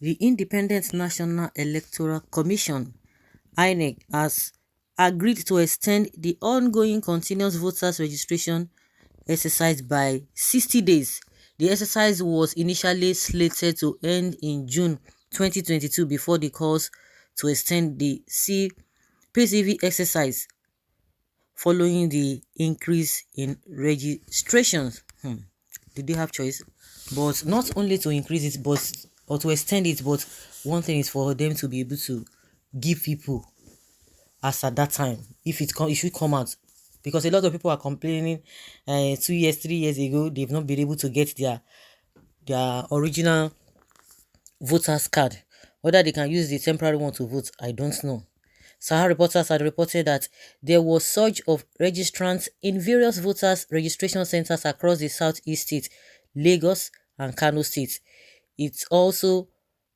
The Independent National Electoral Commission (Inec) has agreed to extend the ongoing continuous voters registration exercise by 60 days. The exercise was initially slated to end in June 2022 before the calls to extend the PCV exercise following the increase in registrations. Did they have choice? But not only to increase it, but or to extend it, but one thing is for them to be able to give people as at that time, if it should come out, because a lot of people are complaining. 2 years, 3 years ago, they've not been able to get their original voters card. Whether they can use the temporary one to vote, I don't know. Sahara reporters had reported that there was surge of registrants in various voters registration centers across the southeast states, Lagos and Kano states. It also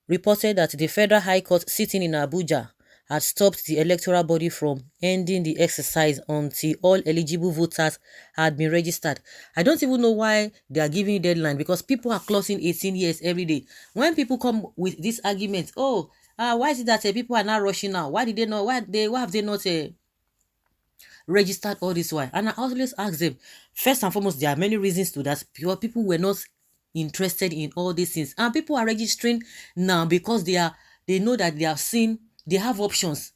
reported that the Federal High Court sitting in Abuja had stopped the electoral body from ending the exercise until all eligible voters had been registered. I don't even know why they are giving a deadline, because people are closing 18 years every day. When people come with this argument, oh, why is it that people are not rushing now? Why did they not? Why have they not registered all this while? And I always ask them, first and foremost, there are many reasons to that. People were not interested in all these things, and people are registering now because they know that they have options.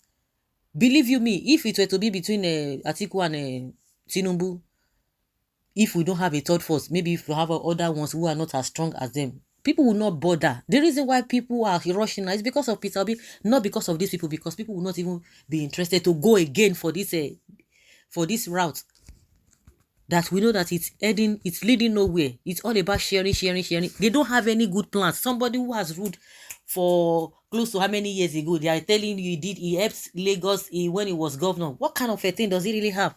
Believe you me, if it were to be between Atiku and Tinubu, if we don't have a third force, maybe if we have other ones who are not as strong as them, people will not bother. The reason why people are rushing now is because of Peter Obi, not because of these people, because people will not even be interested to go again for this route that we know that it's leading nowhere. It's all about sharing, sharing, sharing. They don't have any good plans. Somebody who has ruled for close to how many years ago, they are telling you he helped Lagos when he was governor. What kind of a thing does he really have?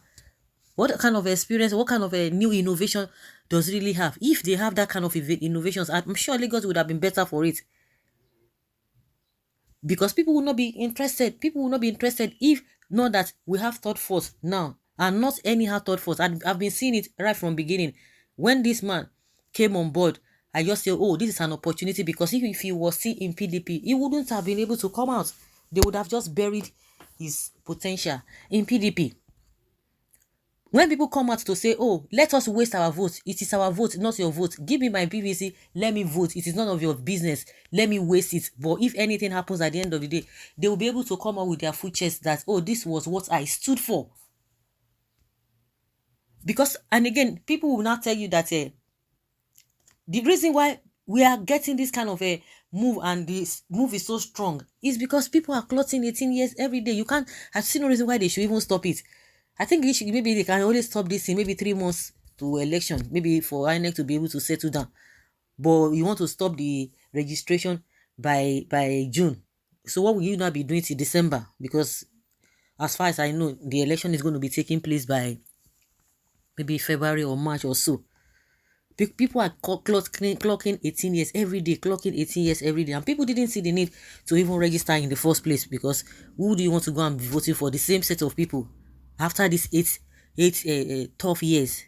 What kind of experience, what kind of a new innovation does he really have? If they have that kind of innovations, I'm sure Lagos would have been better for it. Because people will not be interested. People will not be interested if not that we have thought force now, and not anyhow thought force. I've been seeing it right from beginning. When this man came on board, I just say, oh, this is an opportunity, because if he was still in PDP, he wouldn't have been able to come out. They would have just buried his potential in PDP. When people come out to say, oh, let us waste our vote, it is our vote, not your vote. Give me my PVC, let me vote. It is none of your business. Let me waste it. But if anything happens at the end of the day, they will be able to come out with their full chest that, oh, this was what I stood for. Because, and again, people will not tell you that the reason why we are getting this kind of a move, and this move is so strong, is because people are clotting 18 years every day. You can't, I've seen no reason why they should even stop it. I think maybe they can only stop this in maybe 3 months to election, maybe for Inec to be able to settle down. But you want to stop the registration by June. So what will you now be doing till December? Because as far as I know, the election is going to be taking place by maybe February or March or so. People are clocking 18 years every day, clocking 18 years every day, and people didn't see the need to even register in the first place, because who do you want to go and be voting for? The same set of people after these eight tough years.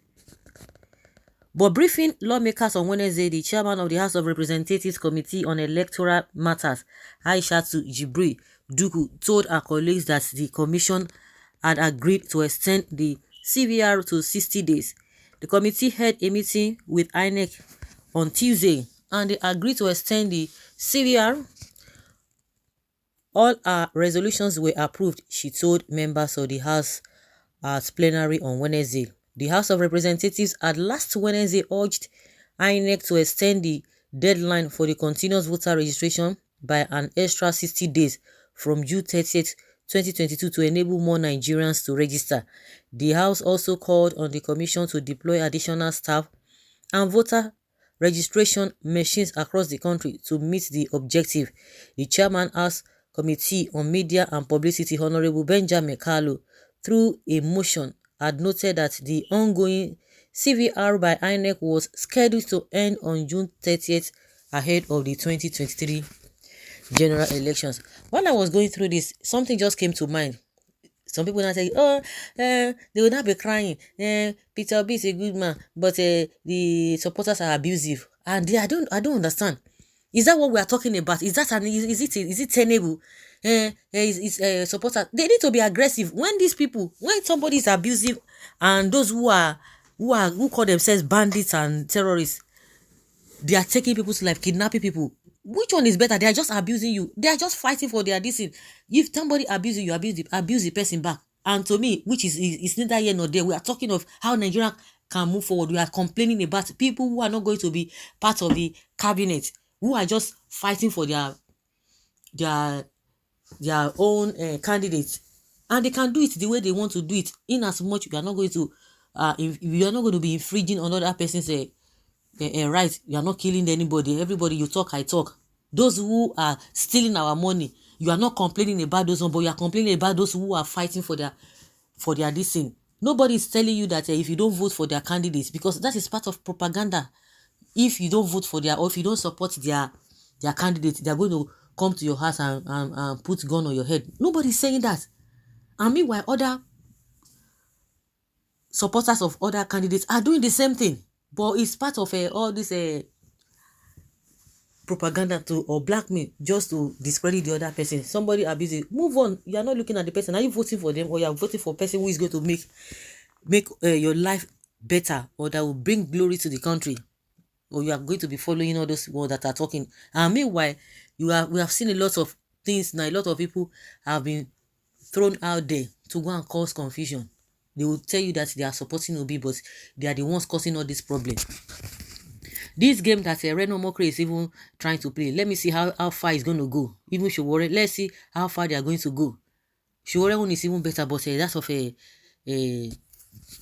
But briefing lawmakers on Wednesday, the chairman of the House of Representatives Committee on Electoral Matters, Aishatu Jibril Duku, told her colleagues that the commission had agreed to extend the CVR to 60 days. The committee held a meeting with Inec on Tuesday, and they agreed to extend the CVR. All our resolutions were approved, she told members of the House at plenary on Wednesday. The House of Representatives had last Wednesday urged Inec to extend the deadline for the continuous voter registration by an extra 60 days from June 30th, 2022 to enable more Nigerians to register. The House also called on the Commission to deploy additional staff and voter registration machines across the country to meet the objective. The chairman asked Committee on Media and Publicity, Honorable Benjamin Kalu, through a motion, had noted that the ongoing CVR by Inec was scheduled to end on June 30th ahead of the 2023 general elections. While I was going through this, something just came to mind. Some people now say, oh, they will not be crying. Peter Obi is a good man, but the supporters are abusive. And I don't understand. Is that what we are talking about? Is that is it tenable? Is supporters, they need to be aggressive when these people, when somebody is abusive, and those who call themselves bandits and terrorists, they are taking people's life, kidnapping people. Which one is better? They are just abusing you. They are just fighting for their this thing. If somebody abuses you, abuse the person back. And to me, which is neither here nor there, we are talking of how Nigeria can move forward. We are complaining about people who are not going to be part of the cabinet, who are just fighting for their their own candidates, and they can do it the way they want to do it. In as much we are not going to we are not going to be infringing on other person's right. You are not killing anybody. Everybody, you talk, I talk. Those who are stealing our money, you are not complaining about those ones, but you are complaining about those who are fighting for their this thing. Nobody is telling you that if you don't vote for their candidates, because that is part of propaganda. If you don't vote for their, or if you don't support their candidates, they are going to come to your house and put gun on your head. Nobody is saying that. And meanwhile, other supporters of other candidates are doing the same thing. But it's part of all this propaganda to or blackmail, just to discredit the other person. Somebody abuses, move on. You are not looking at the person. Are you voting for them, or you are voting for a person who is going to make your life better, or that will bring glory to the country? Or you are going to be following all those people that are talking? And meanwhile, we have seen a lot of things now. A lot of people have been thrown out there to go and cause confusion. They will tell you that they are supporting Obi, but they are the ones causing all this problem. This game that Reno Mokre is even trying to play, let me see how far it's going to go. Even Showore, let's see how far they are going to go. Showore one is even better, but that of a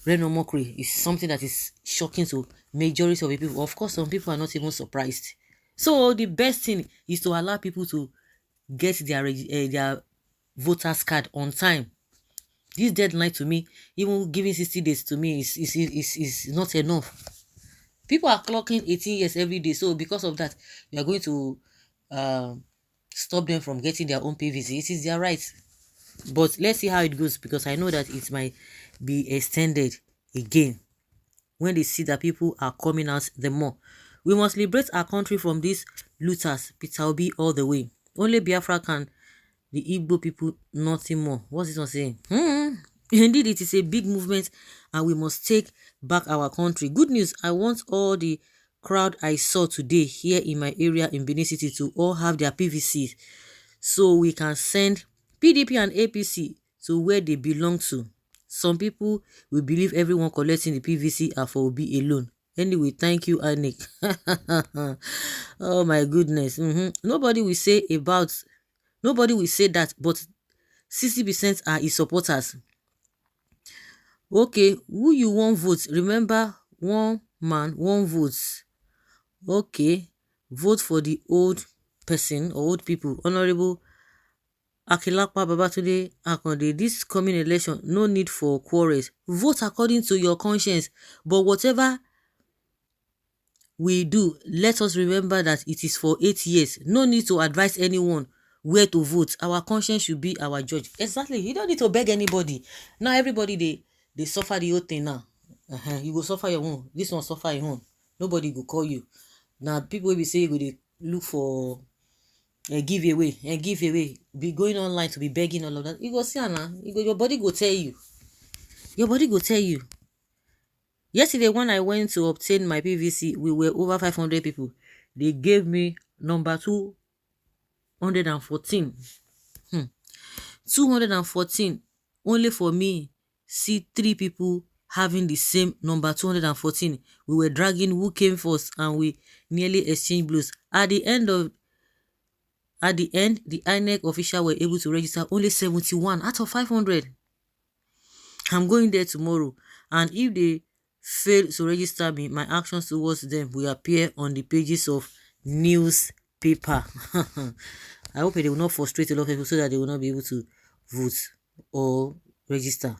Reno Mokre is something that is shocking to majority of the people. Of course, some people are not even surprised. So the best thing is to allow people to get their voters card on time. This deadline to me, even giving 60 days to me is not enough. People are clocking 18 years every day, so because of that, you are going to uh, stop them from getting their own PVC. It is their right. But let's see how it goes, because I know that it might be extended again when they see that people are coming out the more. We must liberate our country from these looters. Peter Obi all the way. Only Biafra can, the Igbo people, nothing more. What's this one saying? Indeed, it is a big movement, and we must take back our country. Good news, I want all the crowd I saw today here in my area in Benin City to all have their PVC, so we can send PDP and APC to where they belong to. Some people will believe everyone collecting the PVC are for Obi alone. Anyway, thank you, Inec. Oh my goodness. Nobody will say that, but 60% are his supporters. Okay, who you wan vote? Remember, one man, one vote. Okay, vote for the old person or old people. Honorable Akilapa Babatunde Akande, this coming election, no need for quarrels. Vote according to your conscience. But whatever we do, let us remember that it is for 8 years. No need to advise anyone where to vote. Our conscience should be our judge. Exactly. You don't need to beg anybody. Now everybody they suffer the whole thing now. You go suffer your own. This one suffer your own. Nobody go call you. Now people will be say you go dey look for a giveaway. Be going online to be begging all of that. You go see now. Your body go tell you. Your body go tell you. Yesterday, when I went to obtain my PVC, we were over 500 people. They gave me number 214. 214. Only for me, see 3 people having the same number 214. We were dragging who came first, and we nearly exchanged blows. At the end, the Inec official were able to register only 71 out of 500. I'm going there tomorrow, and if they fail to register me, my actions towards them will appear on the pages of newspaper. I hope they will not frustrate a lot of people so that they will not be able to vote or register.